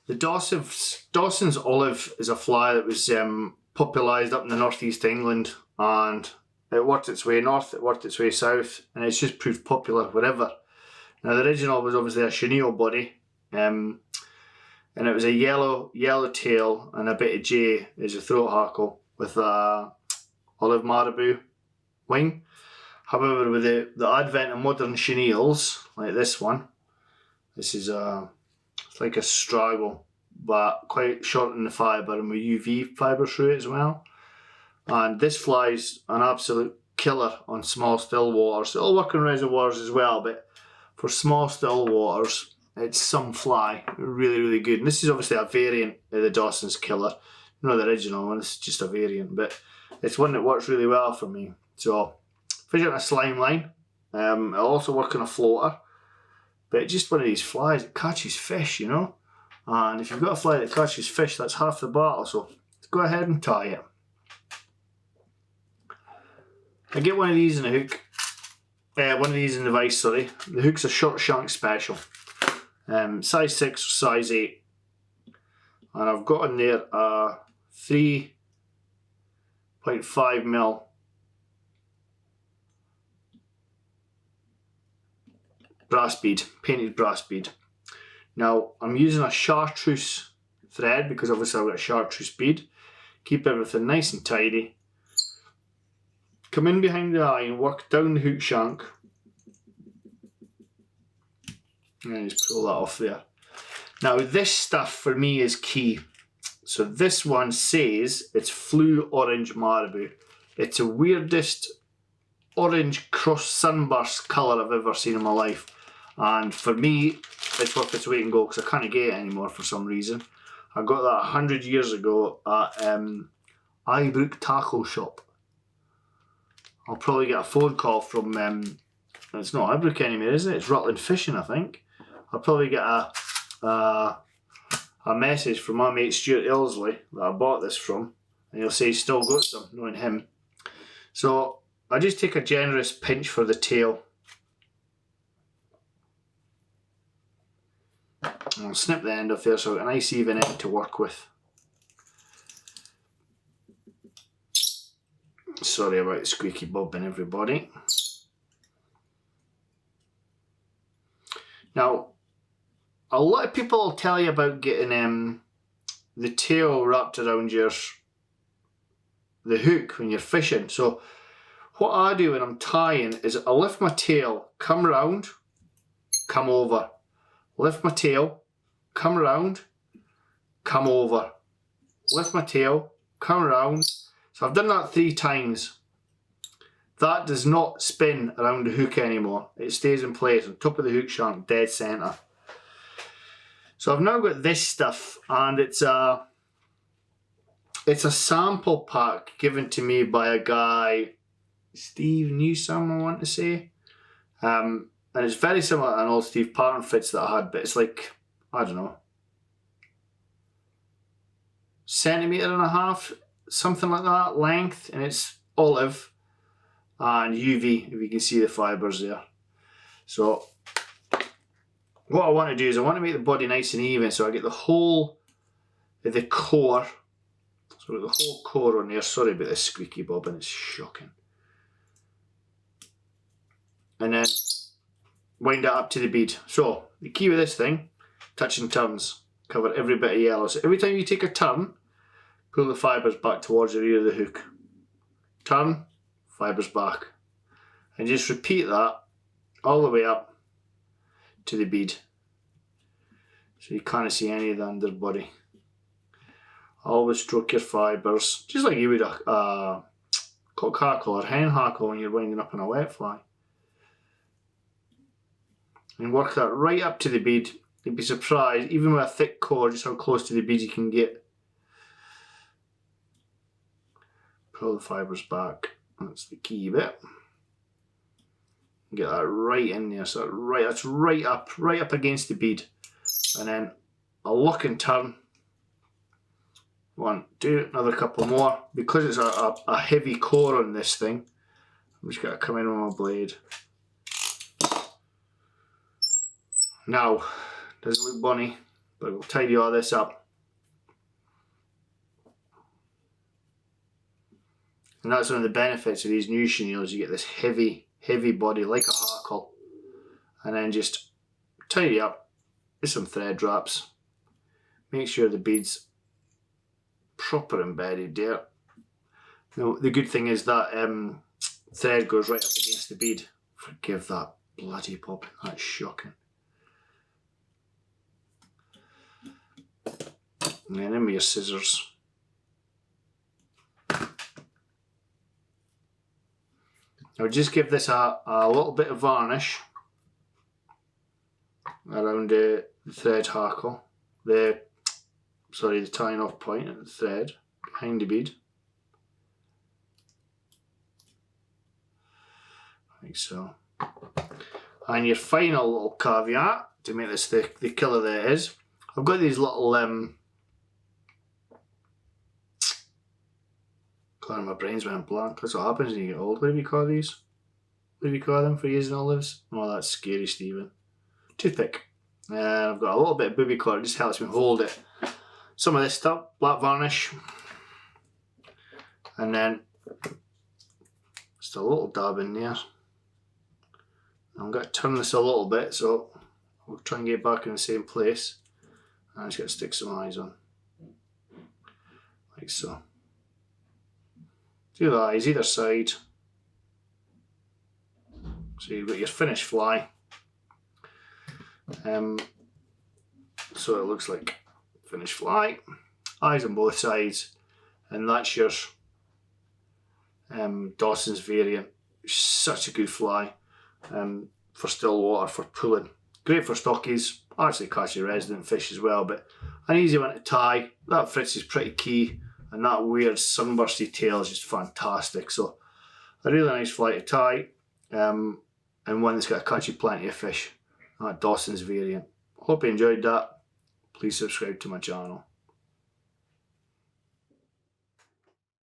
The Dawson's olive is a fly that was popularised up in the northeast England, and it worked its way north, it worked its way south, and it's just proved popular wherever. Now the original was obviously a chenille body, and it was a yellow tail and a bit of J as a throat hackle with a olive marabou wing. However, with the advent of modern chenilles like this one, this is it's like a straggle, but quite short in the fibre and with UV fibre through it as well. And this fly's an absolute killer on small still waters. It'll work in reservoirs as well, but for small still waters, it's some fly. Really, really good. And this is obviously a variant of the Dawson's killer. Not the original one, it's just a variant, but it's one that works really well for me. So, fish on a slime line. It'll also work on a floater. But it's just one of these flies that catches fish, you know. And if you've got a fly that catches fish, that's half the battle. So go ahead and tie it. I get one of these in the hook. One of these in the vise, sorry. The hook's a short shank special. Size 6 or size 8. And I've got in there a 3.5mm brass bead, painted brass bead. Now I'm using a chartreuse thread because obviously I've got a chartreuse bead. Keep everything nice and tidy. Come in behind the eye and work down the hook shank. And just pull that off there. Now this stuff for me is key. So this one says it's Flue Orange Marabou. It's the weirdest orange cross sunburst colour I've ever seen in my life. And for me, it's worth its weight in gold because I can't get it anymore for some reason. I got that 100 years ago at Ibrook Tackle Shop. I'll probably get a phone call from, it's not Ibrook anymore, is it? It's Rutland Fishing, I think. I'll probably get a message from my mate Stuart Ilsley that I bought this from, and he'll say he's still got some, knowing him. So I just take a generous pinch for the tail. I'll snip the end off there so I've got a nice even end to work with. Sorry about the squeaky bobbing, everybody. Now, a lot of people will tell you about getting the tail wrapped around the hook when you're fishing. So what I do when I'm tying is I lift my tail, come round, come over. Lift my tail, come round, come over. Lift my tail, come round. So I've done that 3 times. That does not spin around the hook anymore. It stays in place on top of the hook shank, dead centre. So I've now got this stuff, and it's a sample pack given to me by a guy, Steve Newsome, I want to say. And it's very similar to an old Steve Pattern fits that I had, but it's like, I don't know, 1.5 cm, something like that, length, and it's olive and UV, if you can see the fibres there. So what I want to do is I want to make the body nice and even, so I get the whole of the core, so the whole core on there. Sorry about this squeaky bobbing, it's shocking. And then wind it up to the bead. So the key with this thing, touch and turns, cover every bit of yellow. So every time you take a turn, pull the fibres back towards the rear of the hook. Turn, fibres back. And just repeat that all the way up to the bead. So you can't see any of the underbody. Always stroke your fibres, just like you would a cock hackle or hen hackle when you're winding up on a wet fly. And work that right up to the bead. You'd be surprised, even with a thick core, just how close to the bead you can get. Pull the fibres back. That's the key bit. Get that right in there. So that's right up against the bead. And then a lock and turn. 1, 2, another couple more. Because it's a heavy core on this thing, I'm just going to come in with my blade. Now, does it look bunny? But we'll tidy all this up. And that's one of the benefits of these new chenilles. You get this heavy body like a hackle. And then just tidy up with some thread wraps. Make sure the bead's proper embedded there. Now, the good thing is that thread goes right up against the bead. Forgive that bloody popping, that's shocking. And then in with your scissors. Now just give this a little bit of varnish around the thread hackle. The tying off point of the thread behind the bead. Like so. And your final little caveat to make this the killer that it is, I've got these little God, my brain's went blank. That's what happens when you get old. What do you call these? What do you call them for using olives? Oh, that's scary, Stephen. Toothpick. I've got a little bit of booby cord. It just helps me hold it. Some of this stuff, black varnish, and then just a little dab in there. I'm going to turn this a little bit, so we'll try and get back in the same place. And I'm just going to stick some eyes on, like so. Do the eyes either side. So you've got your finished fly. So it looks like finished fly. Eyes on both sides, and that's your Dawson's variant. Such a good fly for still water, for pulling. Great for stockies. Actually catch your resident fish as well, but an easy one to tie. That fritz is pretty key. And that weird sunbursty tail is just fantastic. So a really nice fly to tie, and one that's got to catch you plenty of fish. That Dawson's variant. Hope you enjoyed that. Please subscribe to my channel.